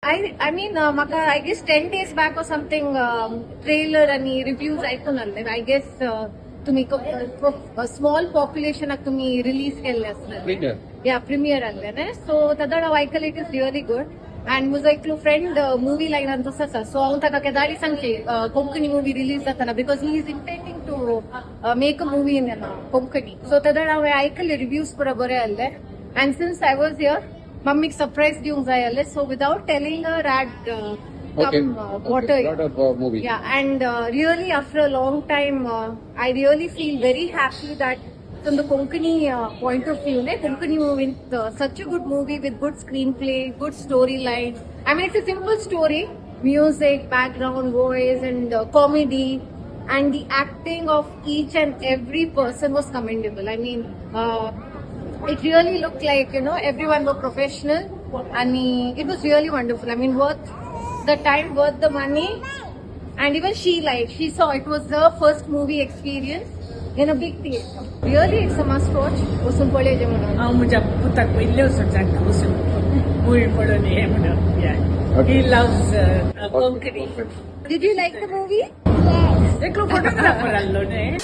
I mean, maka I guess 10 days back or something, trailer आणि reviews ऐकून आले. I guess तुम्ही a small population तुम्ही release केले असणार. Premiere. Yeah, premiere आले ना. So तदा हांव आयकले it is really good. And म्हजो एकलो फ्रेंड मूवी लायनान तसोच आसा. सो हांव ताका केदारी सांगचे कोंकणी मूवी रिलीज जाताना because he is intending to make a movie in Konkani. So तदा हांव आयकले reviews पुरा बरे आले. And since I was here, मम्मीक सरप्राईज दिवंक जाय आसलें. So without telling her, I'd come water. Lot of movie. Yeah, and really after a long time, I really feel very happy that from the Konkani point of view, Konkani movie, such a good movie with good screenplay, good storyline. I mean, it's a simple story, music, background, voice, and comedy, and the acting of each and every person was commendable. I mean, it really looked like, everyone were professional, and it was really wonderful. I mean, worth the time, worth the money, and even she saw it was her first movie experience in a big theater. Really, it's a must watch. वचून पळयचें म्हणून. हांव म्हज्या पुताक पयले वचून सांगता वचून movie पळोवन ये म्हणून. He loves Konkani. Did you like the movie? एकलो फोटोग्राफर आसलो न्ही.